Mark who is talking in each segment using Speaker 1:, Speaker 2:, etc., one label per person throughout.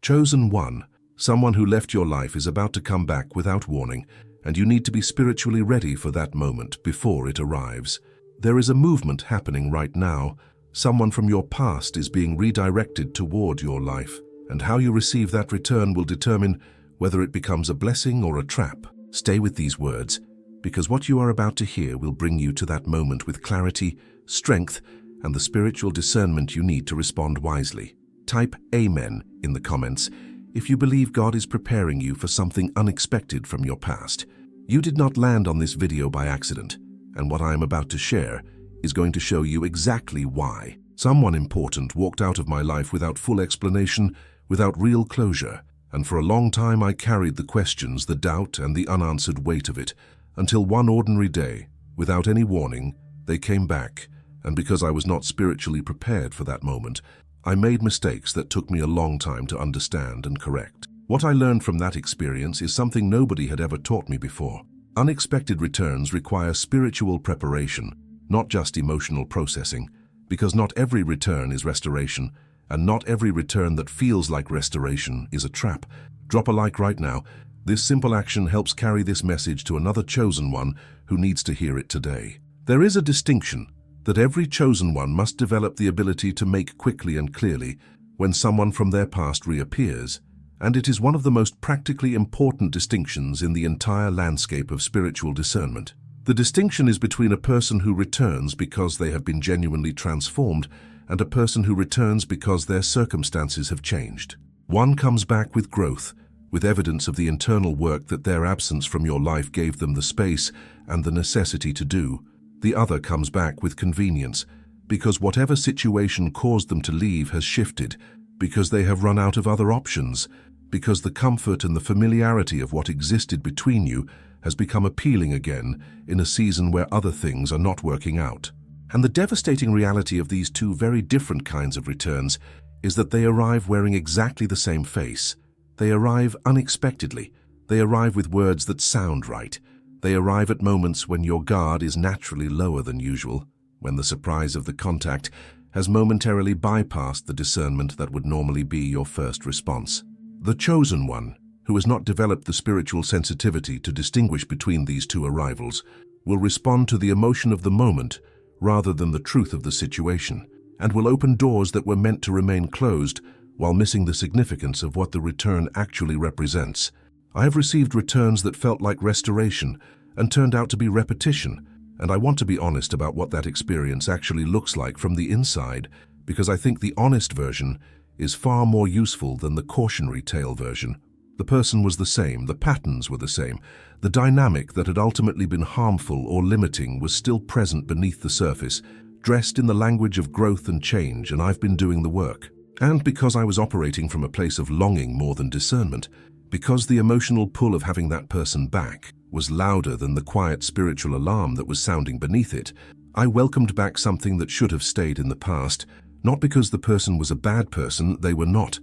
Speaker 1: Chosen one, someone who left your life is about to come back without warning, and you need to be spiritually ready for that moment before it arrives. There is a movement happening right now. Someone from your past is being redirected toward your life, and how you receive that return will determine whether it becomes a blessing or a trap. Stay with these words, because what you are about to hear will bring you to that moment with clarity, strength, and the spiritual discernment you need to respond wisely. Type Amen in the comments if you believe God is preparing you for something unexpected from your past. You did not land on this video by accident, and what I am about to share is going to show you exactly why. Someone important walked out of my life without full explanation, without real closure, and for a long time I carried the questions, the doubt, and the unanswered weight of it, until one ordinary day, without any warning, they came back, and because I was not spiritually prepared for that moment, I made mistakes that took me a long time to understand and correct. What I learned from that experience is something nobody had ever taught me before. Unexpected returns require spiritual preparation, not just emotional processing, because not every return is restoration, and not every return that feels like restoration is a trap. Drop a like right now. This simple action helps carry this message to another chosen one who needs to hear it today. There is a distinction that every chosen one must develop the ability to make quickly and clearly when someone from their past reappears, and it is one of the most practically important distinctions in the entire landscape of spiritual discernment. The distinction is between a person who returns because they have been genuinely transformed and a person who returns because their circumstances have changed. One comes back with growth, with evidence of the internal work that their absence from your life gave them the space and the necessity to do. The other comes back with convenience, because whatever situation caused them to leave has shifted, because they have run out of other options, because the comfort and the familiarity of what existed between you has become appealing again in a season where other things are not working out. And the devastating reality of these two very different kinds of returns is that they arrive wearing exactly the same face. They arrive unexpectedly. They arrive with words that sound right. They arrive at moments when your guard is naturally lower than usual, when the surprise of the contact has momentarily bypassed the discernment that would normally be your first response. The chosen one, who has not developed the spiritual sensitivity to distinguish between these two arrivals, will respond to the emotion of the moment rather than the truth of the situation, and will open doors that were meant to remain closed while missing the significance of what the return actually represents. I have received returns that felt like restoration and turned out to be repetition, and I want to be honest about what that experience actually looks like from the inside, because I think the honest version is far more useful than the cautionary tale version. The person was the same, the patterns were the same, the dynamic that had ultimately been harmful or limiting was still present beneath the surface, dressed in the language of growth and change, and I've been doing the work. And because I was operating from a place of longing more than discernment, because the emotional pull of having that person back was louder than the quiet spiritual alarm that was sounding beneath it, I welcomed back something that should have stayed in the past, not because the person was a bad person, they were not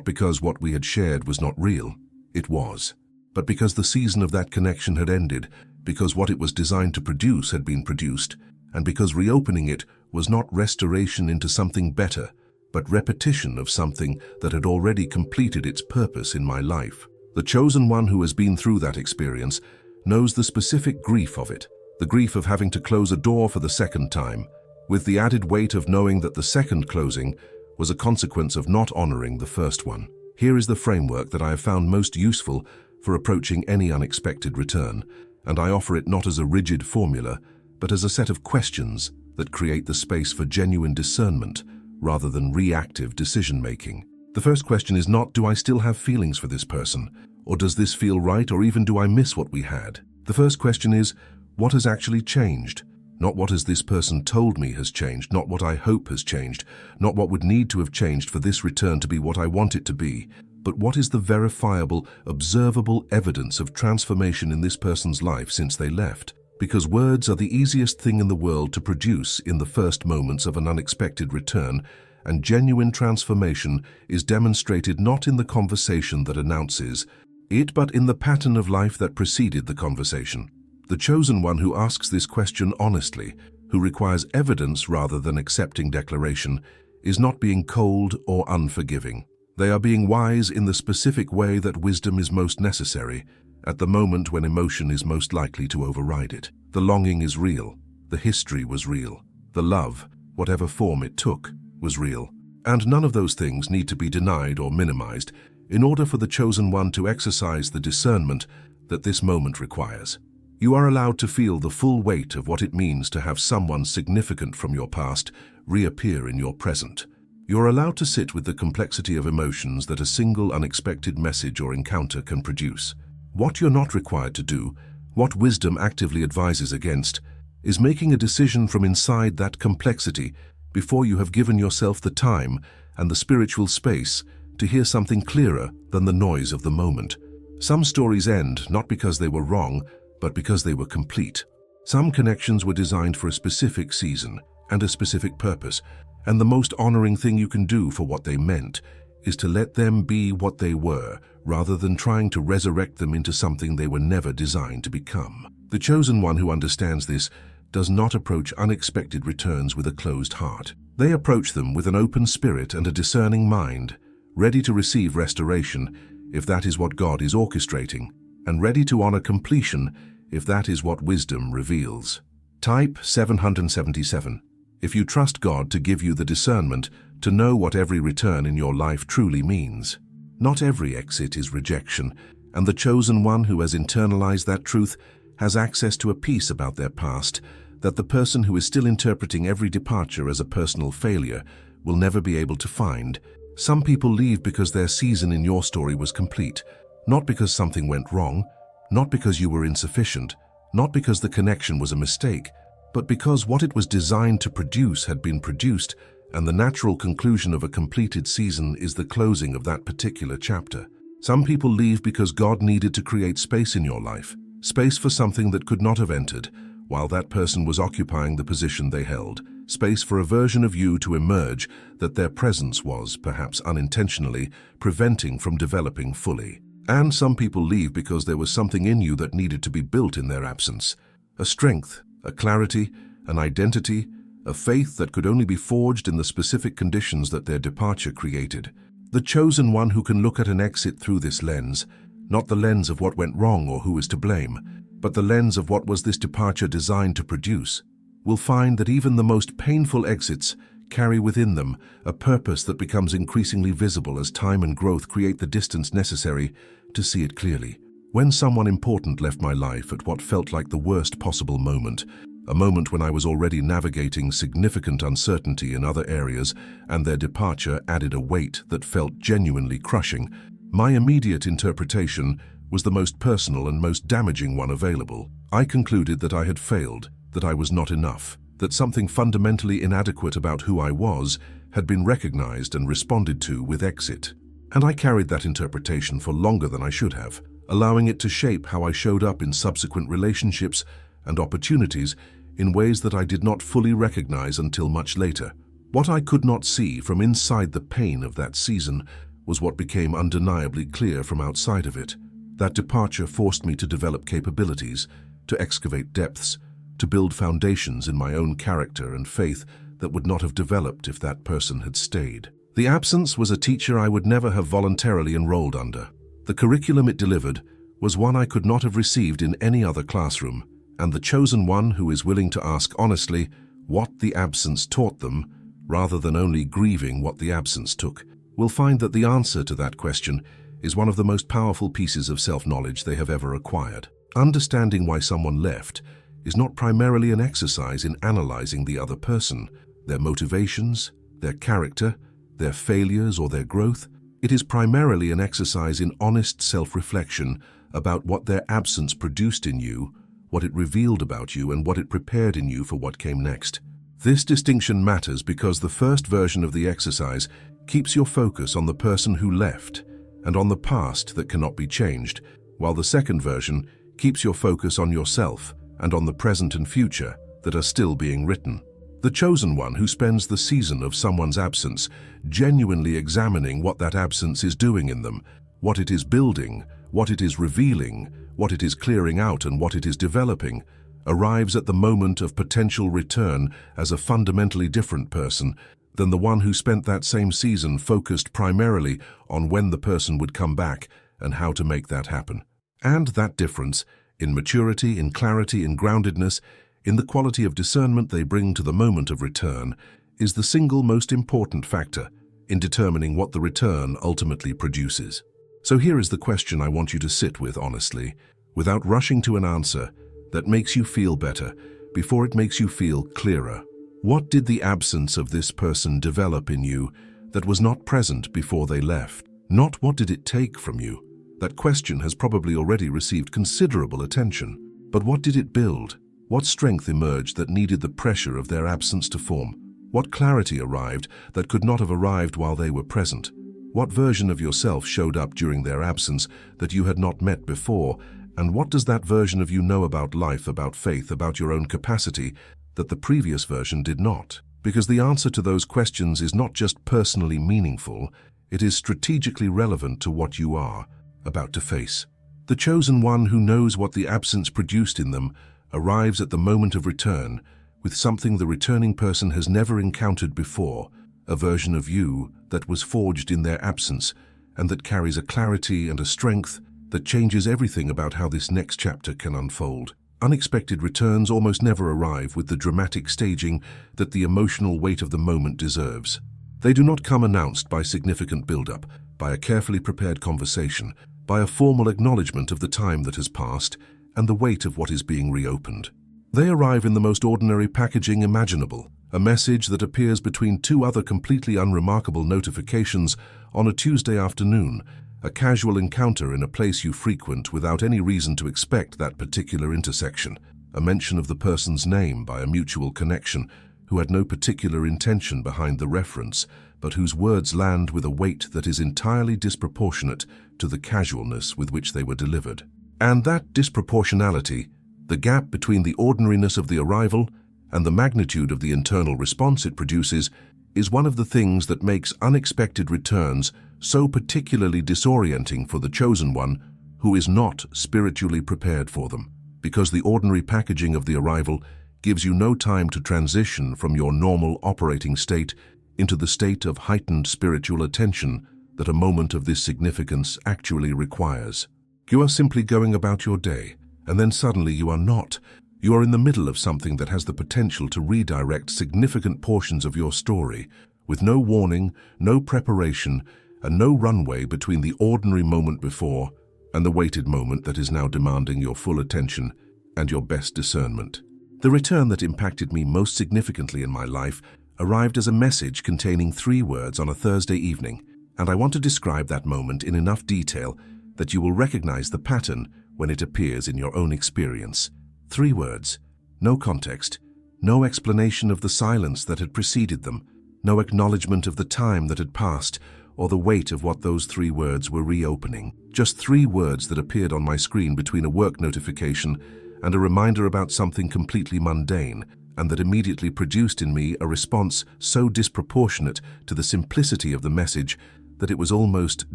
Speaker 1: because what we had shared was not real, it was, but because the season of that connection had ended, because what it was designed to produce had been produced, and because reopening it was not restoration into something better, but repetition of something that had already completed its purpose in my life. The chosen one who has been through that experience knows the specific grief of it, the grief of having to close a door for the second time, with the added weight of knowing that the second closing was a consequence of not honoring the first one. Here is the framework that I have found most useful for approaching any unexpected return, and I offer it not as a rigid formula, but as a set of questions that create the space for genuine discernment rather than reactive decision-making. The first question is not, do I still have feelings for this person? Or does this feel right? Or even, do I miss what we had? The first question is, what has actually changed? Not what has this person told me has changed, not what I hope has changed, not what would need to have changed for this return to be what I want it to be, but what is the verifiable, observable evidence of transformation in this person's life since they left? Because words are the easiest thing in the world to produce in the first moments of an unexpected return, and genuine transformation is demonstrated not in the conversation that announces it, but in the pattern of life that preceded the conversation. The chosen one who asks this question honestly, who requires evidence rather than accepting declaration, is not being cold or unforgiving. They are being wise in the specific way that wisdom is most necessary, at the moment when emotion is most likely to override it. The longing is real. The history was real. The love, whatever form it took, was real. And none of those things need to be denied or minimized in order for the chosen one to exercise the discernment that this moment requires. You are allowed to feel the full weight of what it means to have someone significant from your past reappear in your present. You're allowed to sit with the complexity of emotions that a single unexpected message or encounter can produce. What you're not required to do, what wisdom actively advises against, is making a decision from inside that complexity before you have given yourself the time and the spiritual space to hear something clearer than the noise of the moment. Some stories end not because they were wrong, but because they were complete. Some connections were designed for a specific season and a specific purpose, and the most honoring thing you can do for what they meant is to let them be what they were, rather than trying to resurrect them into something they were never designed to become. The chosen one who understands this does not approach unexpected returns with a closed heart. They approach them with an open spirit and a discerning mind, ready to receive restoration if that is what God is orchestrating, and ready to honor completion if that is what wisdom reveals. Type 777. If you trust God to give you the discernment to know what every return in your life truly means. Not every exit is rejection, and the chosen one who has internalized that truth has access to a peace about their past that the person who is still interpreting every departure as a personal failure will never be able to find. Some people leave because their season in your story was complete, not because something went wrong, not because you were insufficient, not because the connection was a mistake, but because what it was designed to produce had been produced, and the natural conclusion of a completed season is the closing of that particular chapter. Some people leave because God needed to create space in your life, space for something that could not have entered while that person was occupying the position they held, space for a version of you to emerge that their presence was, perhaps unintentionally, preventing from developing fully. And some people leave because there was something in you that needed to be built in their absence, a strength, a clarity, an identity, a faith that could only be forged in the specific conditions that their departure created. The chosen one who can look at an exit through this lens, not the lens of what went wrong or who is to blame, but the lens of what was this departure designed to produce, will find that even the most painful exits carry within them a purpose that becomes increasingly visible as time and growth create the distance necessary to see it clearly. When someone important left my life at what felt like the worst possible moment, a moment when I was already navigating significant uncertainty in other areas and their departure added a weight that felt genuinely crushing, my immediate interpretation was the most personal and most damaging one available. I concluded that I had failed, that I was not enough, that something fundamentally inadequate about who I was had been recognized and responded to with exit. And I carried that interpretation for longer than I should have, allowing it to shape how I showed up in subsequent relationships and opportunities in ways that I did not fully recognize until much later. What I could not see from inside the pain of that season was what became undeniably clear from outside of it. That departure forced me to develop capabilities, to excavate depths, to build foundations in my own character and faith that would not have developed if that person had stayed. The absence was a teacher I would never have voluntarily enrolled under. The curriculum it delivered was one I could not have received in any other classroom, and the chosen one who is willing to ask honestly what the absence taught them, rather than only grieving what the absence took, will find that the answer to that question is one of the most powerful pieces of self-knowledge they have ever acquired. Understanding why someone left is not primarily an exercise in analyzing the other person, their motivations, their character, their failures or their growth. It is primarily an exercise in honest self-reflection about what their absence produced in you, what it revealed about you, and what it prepared in you for what came next. This distinction matters because the first version of the exercise keeps your focus on the person who left and on the past that cannot be changed, while the second version keeps your focus on yourself and on the present and future that are still being written. The chosen one who spends the season of someone's absence genuinely examining what that absence is doing in them, what it is building, what it is revealing, what it is clearing out, and what it is developing, arrives at the moment of potential return as a fundamentally different person than the one who spent that same season focused primarily on when the person would come back and how to make that happen. And that difference, in maturity, in clarity, in groundedness, in the quality of discernment they bring to the moment of return, is the single most important factor in determining what the return ultimately produces. So here is the question I want you to sit with honestly, without rushing to an answer that makes you feel better before it makes you feel clearer. What did the absence of this person develop in you that was not present before they left? Not what did it take from you? That question has probably already received considerable attention. But what did it build? What strength emerged that needed the pressure of their absence to form? What clarity arrived that could not have arrived while they were present? What version of yourself showed up during their absence that you had not met before? And what does that version of you know about life, about faith, about your own capacity that the previous version did not? Because the answer to those questions is not just personally meaningful, it is strategically relevant to what you are about to face. The chosen one who knows what the absence produced in them arrives at the moment of return with something the returning person has never encountered before, a version of you that was forged in their absence and that carries a clarity and a strength that changes everything about how this next chapter can unfold. Unexpected returns almost never arrive with the dramatic staging that the emotional weight of the moment deserves. They do not come announced by significant build-up, by a carefully prepared conversation, by a formal acknowledgement of the time that has passed and the weight of what is being reopened. They arrive in the most ordinary packaging imaginable, a message that appears between two other completely unremarkable notifications on a Tuesday afternoon, a casual encounter in a place you frequent without any reason to expect that particular intersection, a mention of the person's name by a mutual connection who had no particular intention behind the reference, but whose words land with a weight that is entirely disproportionate to the casualness with which they were delivered. And that disproportionality, the gap between the ordinariness of the arrival and the magnitude of the internal response it produces, is one of the things that makes unexpected returns so particularly disorienting for the chosen one who is not spiritually prepared for them, because the ordinary packaging of the arrival gives you no time to transition from your normal operating state into the state of heightened spiritual attention that a moment of this significance actually requires. You are simply going about your day, and then suddenly you are not. You are in the middle of something that has the potential to redirect significant portions of your story, with no warning, no preparation, and no runway between the ordinary moment before and the weighted moment that is now demanding your full attention and your best discernment. The return that impacted me most significantly in my life arrived as a message containing 3 words on a Thursday evening, and I want to describe that moment in enough detail that you will recognize the pattern when it appears in your own experience. 3 words, no context, no explanation of the silence that had preceded them, no acknowledgement of the time that had passed or the weight of what those 3 words were reopening. Just 3 words that appeared on my screen between a work notification and a reminder about something completely mundane, and that immediately produced in me a response so disproportionate to the simplicity of the message that it was almost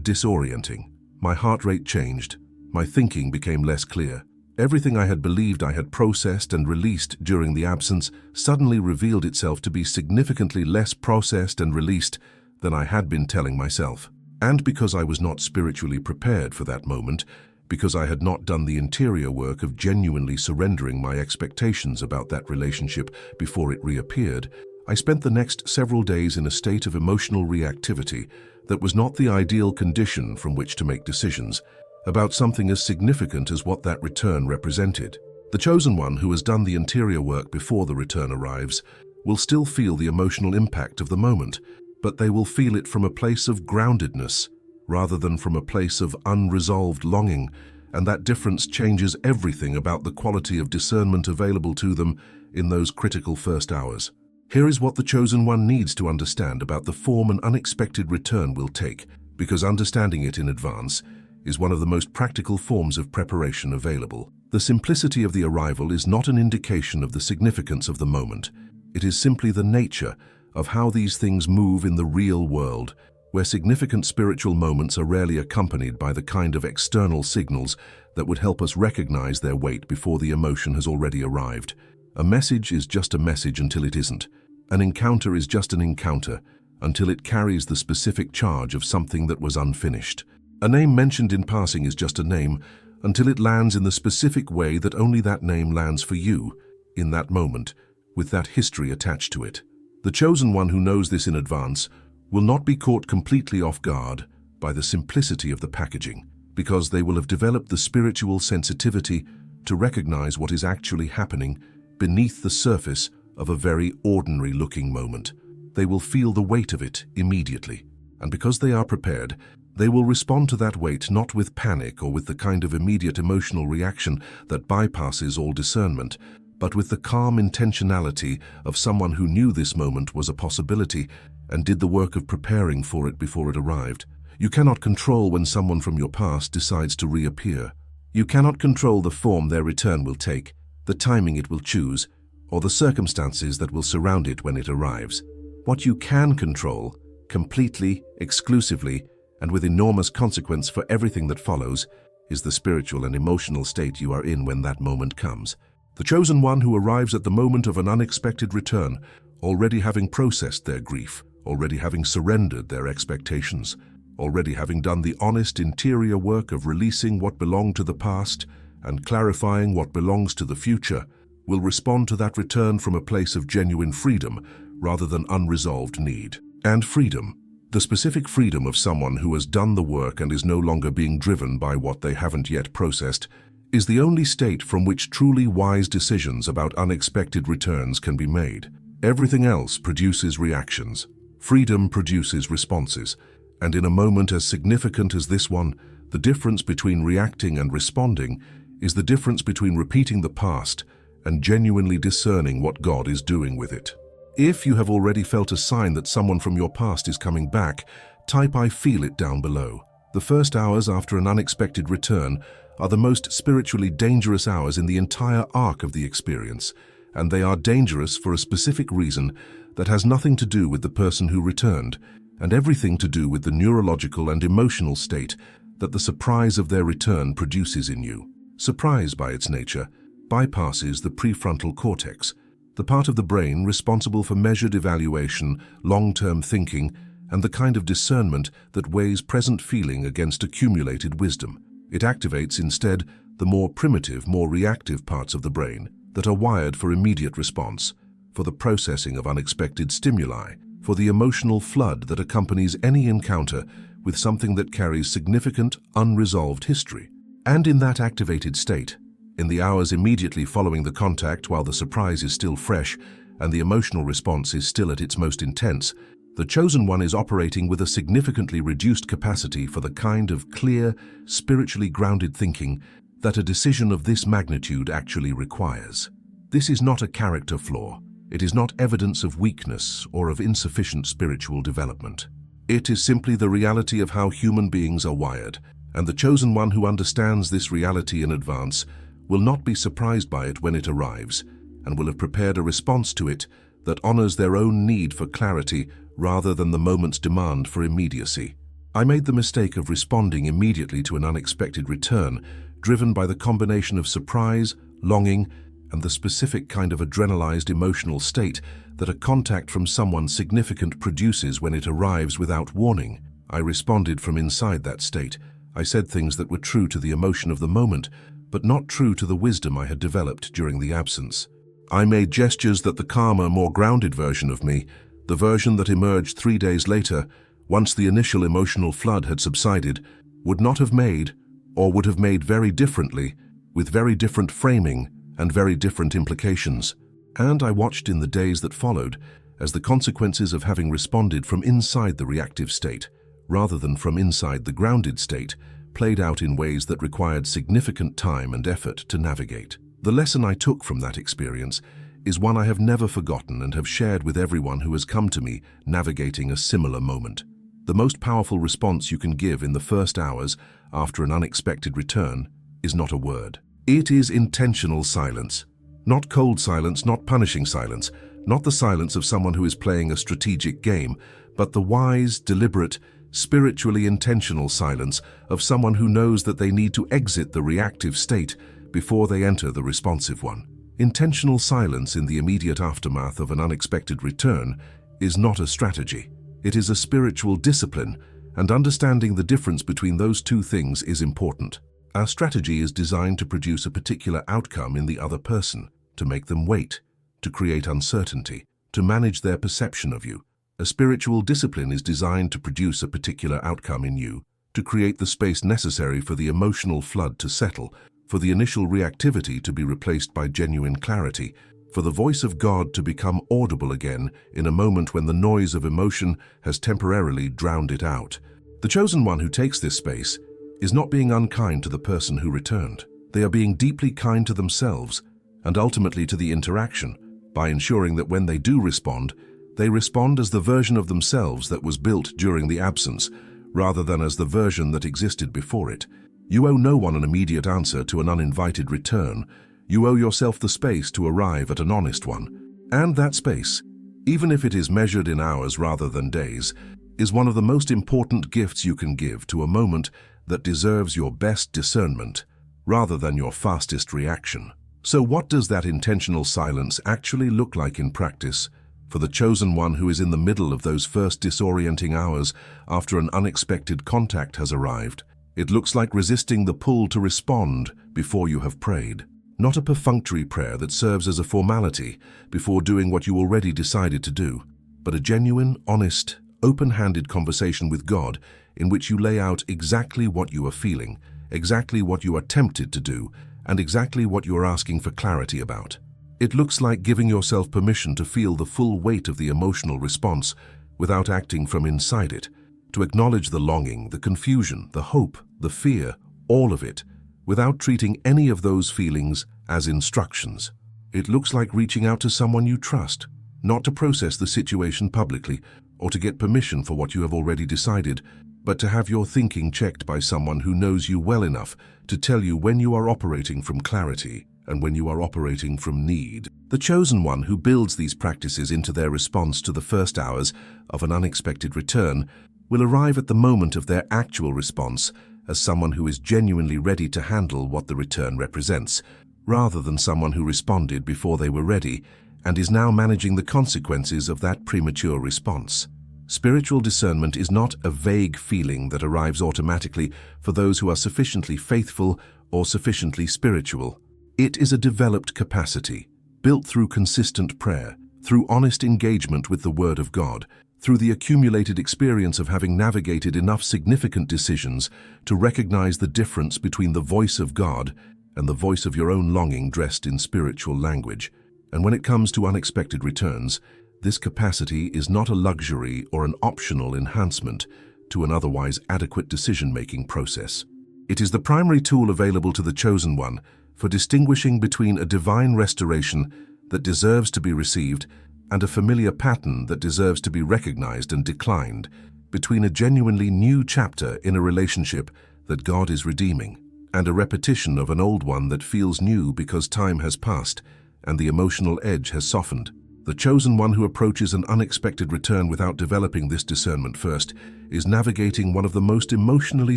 Speaker 1: disorienting. My heart rate changed. My thinking became less clear. Everything I had believed I had processed and released during the absence suddenly revealed itself to be significantly less processed and released than I had been telling myself. And because I was not spiritually prepared for that moment, because I had not done the interior work of genuinely surrendering my expectations about that relationship before it reappeared, I spent the next several days in a state of emotional reactivity that was not the ideal condition from which to make decisions about something as significant as what that return represented. The chosen one who has done the interior work before the return arrives will still feel the emotional impact of the moment, but they will feel it from a place of groundedness rather than from a place of unresolved longing, and that difference changes everything about the quality of discernment available to them in those critical first hours. Here is what the chosen one needs to understand about the form an unexpected return will take, because understanding it in advance is one of the most practical forms of preparation available. The simplicity of the arrival is not an indication of the significance of the moment. It is simply the nature of how these things move in the real world, where significant spiritual moments are rarely accompanied by the kind of external signals that would help us recognize their weight before the emotion has already arrived. A message is just a message until it isn't. An encounter is just an encounter until it carries the specific charge of something that was unfinished. A name mentioned in passing is just a name until it lands in the specific way that only that name lands for you, in that moment, with that history attached to it. The chosen one who knows this in advance will not be caught completely off guard by the simplicity of the packaging, because they will have developed the spiritual sensitivity to recognize what is actually happening beneath the surface of a very ordinary-looking moment. They will feel the weight of it immediately, and because they are prepared, they will respond to that weight not with panic or with the kind of immediate emotional reaction that bypasses all discernment, but with the calm intentionality of someone who knew this moment was a possibility and did the work of preparing for it before it arrived. You cannot control when someone from your past decides to reappear. You cannot control the form their return will take, the timing it will choose, or the circumstances that will surround it when it arrives. What you can control, completely, exclusively, and with enormous consequence for everything that follows, is the spiritual and emotional state you are in when that moment comes. The chosen one who arrives at the moment of an unexpected return, already having processed their grief, already having surrendered their expectations, already having done the honest interior work of releasing what belonged to the past and clarifying what belongs to the future, will respond to that return from a place of genuine freedom rather than unresolved need. And freedom, the specific freedom of someone who has done the work and is no longer being driven by what they haven't yet processed, is the only state from which truly wise decisions about unexpected returns can be made. Everything else produces reactions. Freedom produces responses. And in a moment as significant as this one, the difference between reacting and responding is the difference between repeating the past and genuinely discerning what God is doing with it. If you have already felt a sign that someone from your past is coming back, type "I feel it" down below. The first hours after an unexpected return are the most spiritually dangerous hours in the entire arc of the experience, and they are dangerous for a specific reason that has nothing to do with the person who returned, and everything to do with the neurological and emotional state that the surprise of their return produces in you. Surprise, by its nature, bypasses the prefrontal cortex, the part of the brain responsible for measured evaluation, long-term thinking, and the kind of discernment that weighs present feeling against accumulated wisdom. It activates instead the more primitive, more reactive parts of the brain that are wired for immediate response, for the processing of unexpected stimuli, for the emotional flood that accompanies any encounter with something that carries significant, unresolved history. And in that activated state, in the hours immediately following the contact while the surprise is still fresh and the emotional response is still at its most intense, the chosen one is operating with a significantly reduced capacity for the kind of clear, spiritually grounded thinking that a decision of this magnitude actually requires. This is not a character flaw. It is not evidence of weakness or of insufficient spiritual development. It is simply the reality of how human beings are wired, and the chosen one who understands this reality in advance will not be surprised by it when it arrives, and will have prepared a response to it that honors their own need for clarity rather than the moment's demand for immediacy. I made the mistake of responding immediately to an unexpected return, driven by the combination of surprise, longing, and the specific kind of adrenalized emotional state that a contact from someone significant produces when it arrives without warning. I responded from inside that state. I said things that were true to the emotion of the moment, but not true to the wisdom I had developed during the absence. I made gestures that the calmer, more grounded version of me, the version that emerged 3 days later, once the initial emotional flood had subsided, would not have made, or would have made very differently, with very different framing and very different implications. And I watched in the days that followed as the consequences of having responded from inside the reactive state, rather than from inside the grounded state, played out in ways that required significant time and effort to navigate. The lesson I took from that experience is one I have never forgotten and have shared with everyone who has come to me navigating a similar moment. The most powerful response you can give in the first hours after an unexpected return is not a word. It is intentional silence. Not cold silence, not punishing silence, not the silence of someone who is playing a strategic game, but the wise, deliberate, spiritually intentional silence of someone who knows that they need to exit the reactive state before they enter the responsive one. Intentional silence in the immediate aftermath of an unexpected return is not a strategy. It is a spiritual discipline, and understanding the difference between those two things is important. Our strategy is designed to produce a particular outcome in the other person, to make them wait, to create uncertainty, to manage their perception of you. A spiritual discipline is designed to produce a particular outcome in you, to create the space necessary for the emotional flood to settle, for the initial reactivity to be replaced by genuine clarity, for the voice of God to become audible again in a moment when the noise of emotion has temporarily drowned it out. The chosen one who takes this space is not being unkind to the person who returned. They are being deeply kind to themselves and ultimately to the interaction by ensuring that when they do respond, they respond as the version of themselves that was built during the absence, rather than as the version that existed before it. You owe no one an immediate answer to an uninvited return. You owe yourself the space to arrive at an honest one. And that space, even if it is measured in hours rather than days, is one of the most important gifts you can give to a moment that deserves your best discernment, rather than your fastest reaction. So what does that intentional silence actually look like in practice for the chosen one who is in the middle of those first disorienting hours after an unexpected contact has arrived? It looks like resisting the pull to respond before you have prayed. Not a perfunctory prayer that serves as a formality before doing what you already decided to do, but a genuine, honest, open-handed conversation with God in which you lay out exactly what you are feeling, exactly what you are tempted to do, and exactly what you are asking for clarity about. It looks like giving yourself permission to feel the full weight of the emotional response without acting from inside it, to acknowledge the longing, the confusion, the hope, the fear, all of it, without treating any of those feelings as instructions. It looks like reaching out to someone you trust, not to process the situation publicly or to get permission for what you have already decided, but to have your thinking checked by someone who knows you well enough to tell you when you are operating from clarity and when you are operating from need. The chosen one who builds these practices into their response to the first hours of an unexpected return will arrive at the moment of their actual response as someone who is genuinely ready to handle what the return represents, rather than someone who responded before they were ready and is now managing the consequences of that premature response. Spiritual discernment is not a vague feeling that arrives automatically for those who are sufficiently faithful or sufficiently spiritual. It is a developed capacity, built through consistent prayer, through honest engagement with the Word of God, through the accumulated experience of having navigated enough significant decisions to recognize the difference between the voice of God and the voice of your own longing dressed in spiritual language. And when it comes to unexpected returns, this capacity is not a luxury or an optional enhancement to an otherwise adequate decision-making process. It is the primary tool available to the chosen one for distinguishing between a divine restoration that deserves to be received and a familiar pattern that deserves to be recognized and declined, between a genuinely new chapter in a relationship that God is redeeming and a repetition of an old one that feels new because time has passed and the emotional edge has softened. The chosen one who approaches an unexpected return without developing this discernment first is navigating one of the most emotionally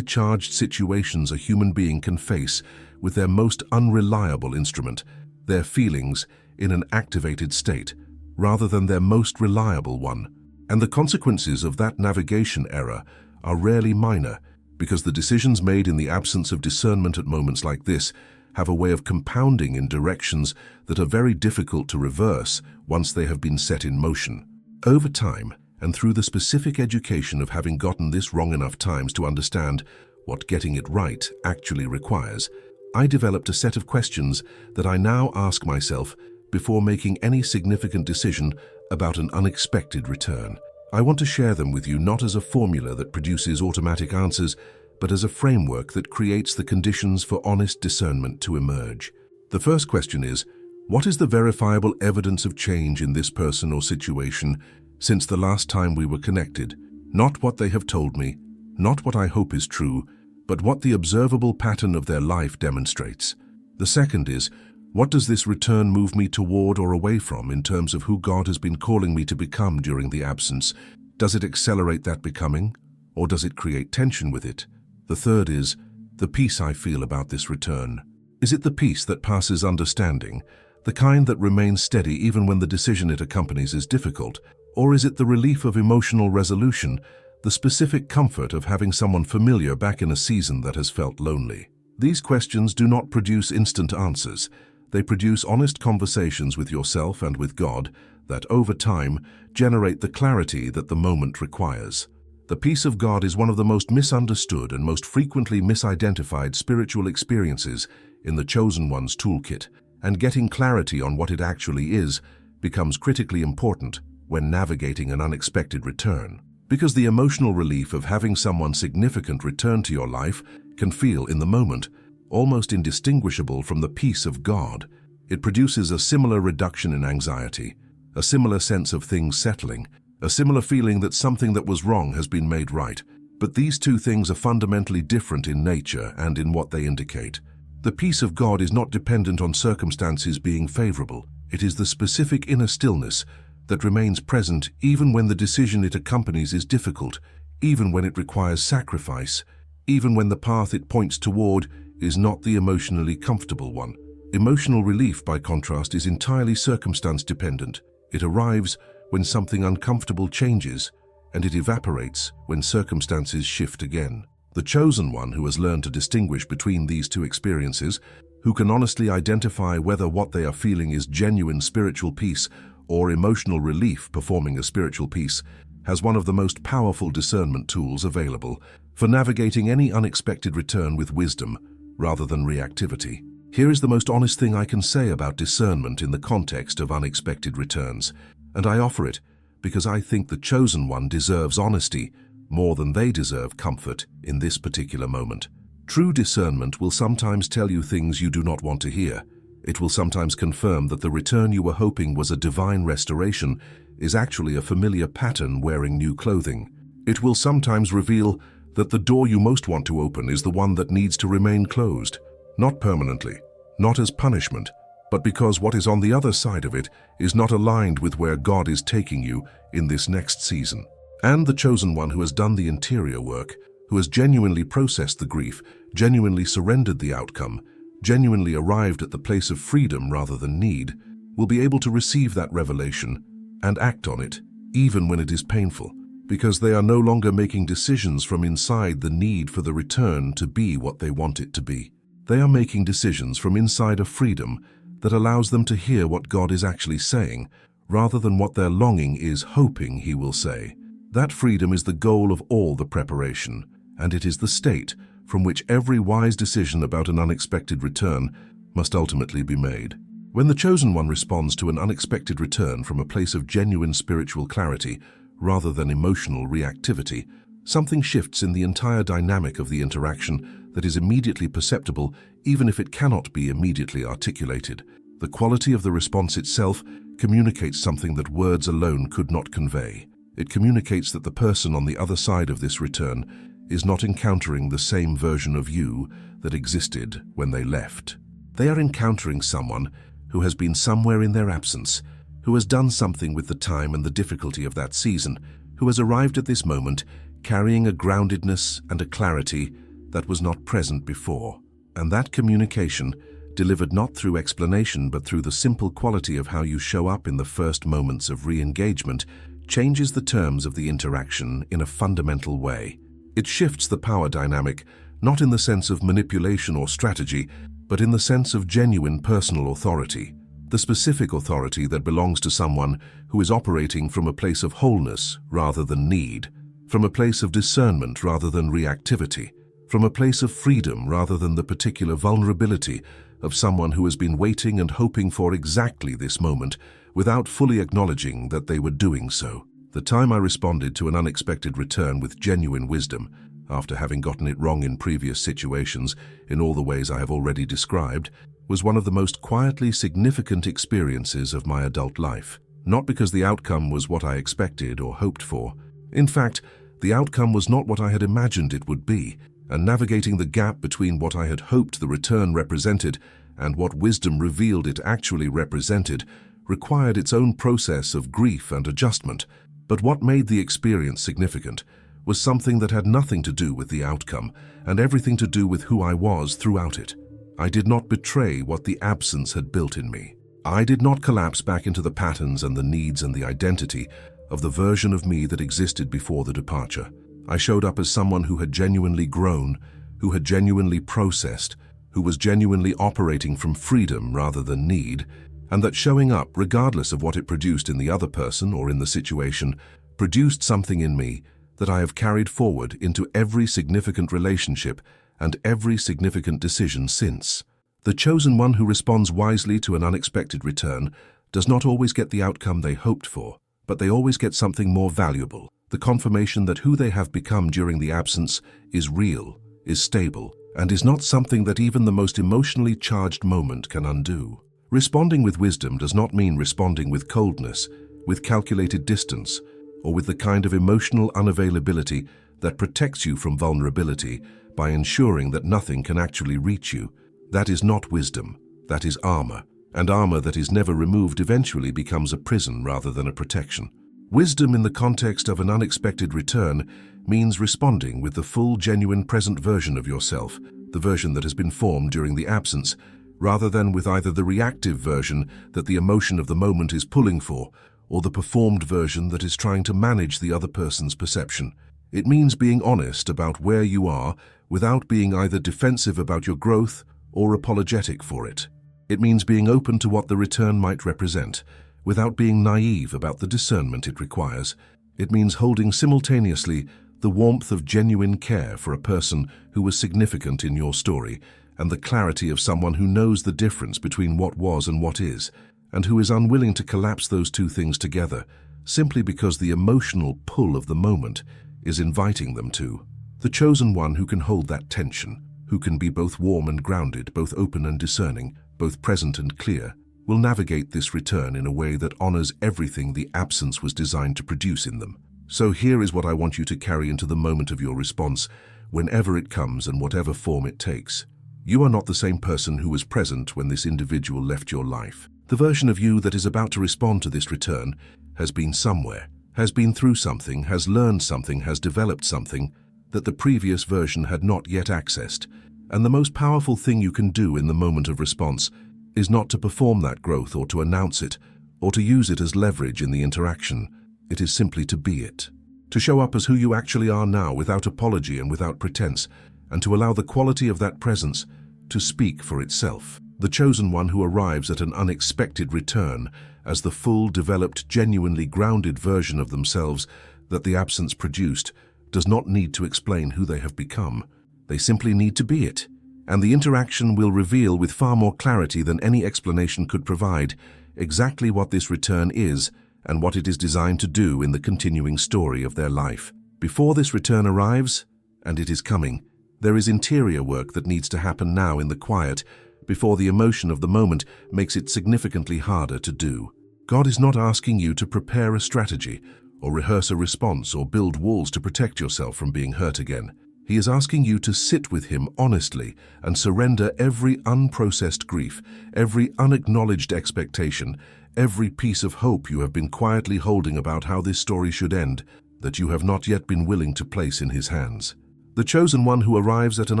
Speaker 1: charged situations a human being can face with their most unreliable instrument, their feelings, in an activated state, rather than their most reliable one. And the consequences of that navigation error are rarely minor, because the decisions made in the absence of discernment at moments like this have a way of compounding in directions that are very difficult to reverse once they have been set in motion. Over time, and through the specific education of having gotten this wrong enough times to understand what getting it right actually requires, I developed a set of questions that I now ask myself before making any significant decision about an unexpected return. I want to share them with you not as a formula that produces automatic answers, but as a framework that creates the conditions for honest discernment to emerge. The first question is, what is the verifiable evidence of change in this person or situation since the last time we were connected? Not what they have told me, not what I hope is true, but what the observable pattern of their life demonstrates. The second is, what does this return move me toward or away from in terms of who God has been calling me to become during the absence? Does it accelerate that becoming, or does it create tension with it? The third is, the peace I feel about this return. Is it the peace that passes understanding, the kind that remains steady even when the decision it accompanies is difficult, Or is it the relief of emotional resolution, the specific comfort of having someone familiar back in a season that has felt lonely? These questions do not produce instant answers. They produce honest conversations with yourself and with God that, over time, generate the clarity that the moment requires. The peace of God is one of the most misunderstood and most frequently misidentified spiritual experiences in the Chosen One's toolkit, and getting clarity on what it actually is becomes critically important when navigating an unexpected return. Because the emotional relief of having someone significant return to your life can feel, in the moment, almost indistinguishable from the peace of God. It produces a similar reduction in anxiety, a similar sense of things settling, a similar feeling that something that was wrong has been made right. But these two things are fundamentally different in nature and in what they indicate. The peace of God is not dependent on circumstances being favorable. It is the specific inner stillness that remains present even when the decision it accompanies is difficult, even when it requires sacrifice, even when the path it points toward is not the emotionally comfortable one. Emotional relief, by contrast, is entirely circumstance-dependent. It arrives when something uncomfortable changes, and it evaporates when circumstances shift again. The Chosen One, who has learned to distinguish between these two experiences, who can honestly identify whether what they are feeling is genuine spiritual peace or emotional relief performing a spiritual peace, has one of the most powerful discernment tools available for navigating any unexpected return with wisdom rather than reactivity. Here is the most honest thing I can say about discernment in the context of unexpected returns, and I offer it because I think the Chosen One deserves honesty more than they deserve comfort in this particular moment. True discernment will sometimes tell you things you do not want to hear. It will sometimes confirm that the return you were hoping was a divine restoration is actually a familiar pattern wearing new clothing. It will sometimes reveal that the door you most want to open is the one that needs to remain closed, not permanently, not as punishment, but because what is on the other side of it is not aligned with where God is taking you in this next season. And the Chosen One, who has done the interior work, who has genuinely processed the grief, genuinely surrendered the outcome, genuinely arrived at the place of freedom rather than need, will be able to receive that revelation and act on it, even when it is painful, because they are no longer making decisions from inside the need for the return to be what they want it to be. They are making decisions from inside a freedom that allows them to hear what God is actually saying, rather than what their longing is hoping He will say. That freedom is the goal of all the preparation, and it is the state from which every wise decision about an unexpected return must ultimately be made. When the Chosen One responds to an unexpected return from a place of genuine spiritual clarity rather than emotional reactivity, something shifts in the entire dynamic of the interaction that is immediately perceptible even if it cannot be immediately articulated. The quality of the response itself communicates something that words alone could not convey. It communicates that the person on the other side of this return is not encountering the same version of you that existed when they left. They are encountering someone who has been somewhere in their absence, who has done something with the time and the difficulty of that season, who has arrived at this moment carrying a groundedness and a clarity that was not present before. And that communication, delivered not through explanation but through the simple quality of how you show up in the first moments of re-engagement, changes the terms of the interaction in a fundamental way. It shifts the power dynamic, not in the sense of manipulation or strategy, but in the sense of genuine personal authority. The specific authority that belongs to someone who is operating from a place of wholeness rather than need, from a place of discernment rather than reactivity, from a place of freedom rather than the particular vulnerability of someone who has been waiting and hoping for exactly this moment without fully acknowledging that they were doing so. The time I responded to an unexpected return with genuine wisdom, after having gotten it wrong in previous situations in all the ways I have already described, was one of the most quietly significant experiences of my adult life. Not because the outcome was what I expected or hoped for. In fact, the outcome was not what I had imagined it would be, and navigating the gap between what I had hoped the return represented and what wisdom revealed it actually represented required its own process of grief and adjustment. But what made the experience significant was something that had nothing to do with the outcome and everything to do with who I was throughout it. I did not betray what the absence had built in me. I did not collapse back into the patterns and the needs and the identity of the version of me that existed before the departure. I showed up as someone who had genuinely grown, who had genuinely processed, who was genuinely operating from freedom rather than need, and that showing up, regardless of what it produced in the other person or in the situation, produced something in me that I have carried forward into every significant relationship and every significant decision since. The chosen one who responds wisely to an unexpected return does not always get the outcome they hoped for, but they always get something more valuable, the confirmation that who they have become during the absence is real, is stable, and is not something that even the most emotionally charged moment can undo. Responding with wisdom does not mean responding with coldness, with calculated distance, or with the kind of emotional unavailability that protects you from vulnerability by ensuring that nothing can actually reach you. That is not wisdom, that is armor, and armor that is never removed eventually becomes a prison rather than a protection. Wisdom in the context of an unexpected return means responding with the full, genuine, present version of yourself, the version that has been formed during the absence, rather than with either the reactive version that the emotion of the moment is pulling for, or the performed version that is trying to manage the other person's perception. It means being honest about where you are without being either defensive about your growth or apologetic for it. It means being open to what the return might represent, without being naive about the discernment it requires. It means holding simultaneously the warmth of genuine care for a person who was significant in your story, and the clarity of someone who knows the difference between what was and what is, and who is unwilling to collapse those two things together, simply because the emotional pull of the moment is inviting them to. The chosen one who can hold that tension, who can be both warm and grounded, both open and discerning, both present and clear, will navigate this return in a way that honors everything the absence was designed to produce in them. So here is what I want you to carry into the moment of your response, whenever it comes and whatever form it takes. You are not the same person who was present when this individual left your life. The version of you that is about to respond to this return has been somewhere, has been through something, has learned something, has developed something that the previous version had not yet accessed. And the most powerful thing you can do in the moment of response is not to perform that growth or to announce it or to use it as leverage in the interaction. It is simply to be it. To show up as who you actually are now without apology and without pretense, and to allow the quality of that presence to speak for itself. The chosen one who arrives at an unexpected return as the full, developed, genuinely grounded version of themselves that the absence produced does not need to explain who they have become. They simply need to be it, and the interaction will reveal with far more clarity than any explanation could provide exactly what this return is and what it is designed to do in the continuing story of their life. Before this return arrives, and it is coming, there is interior work that needs to happen now in the quiet, before the emotion of the moment makes it significantly harder to do. God is not asking you to prepare a strategy, or rehearse a response, or build walls to protect yourself from being hurt again. He is asking you to sit with Him honestly and surrender every unprocessed grief, every unacknowledged expectation, every piece of hope you have been quietly holding about how this story should end, that you have not yet been willing to place in His hands. The chosen one who arrives at an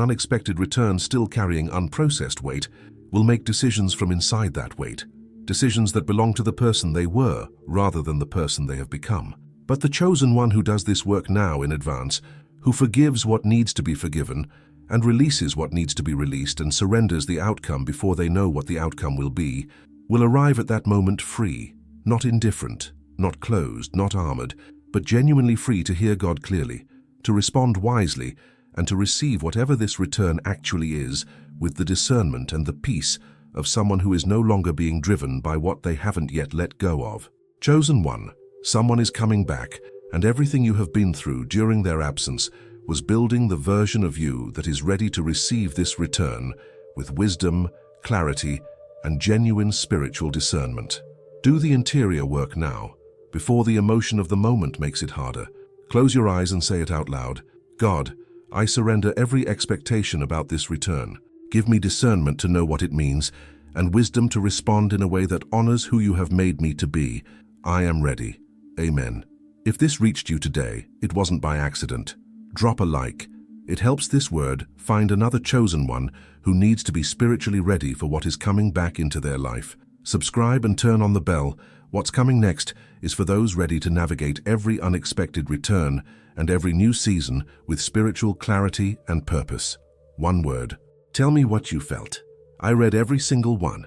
Speaker 1: unexpected return still carrying unprocessed weight will make decisions from inside that weight, decisions that belong to the person they were rather than the person they have become. But the chosen one who does this work now in advance, who forgives what needs to be forgiven and releases what needs to be released and surrenders the outcome before they know what the outcome will be, will arrive at that moment free, not indifferent, not closed, not armored, but genuinely free to hear God clearly, to respond wisely, and to receive whatever this return actually is with the discernment and the peace of someone who is no longer being driven by what they haven't yet let go of. Chosen one, someone is coming back, and everything you have been through during their absence was building the version of you that is ready to receive this return with wisdom, clarity, and genuine spiritual discernment. Do the interior work now, before the emotion of the moment makes it harder. Close your eyes and say it out loud. God, I surrender every expectation about this return. Give me discernment to know what it means, and wisdom to respond in a way that honors who you have made me to be. I am ready. Amen. If this reached you today, it wasn't by accident. Drop a like. It helps this word find another chosen one who needs to be spiritually ready for what is coming back into their life. Subscribe and turn on the bell, What's coming next is for those ready to navigate every unexpected return and every new season with spiritual clarity and purpose. One word. Tell me what you felt. I read every single one,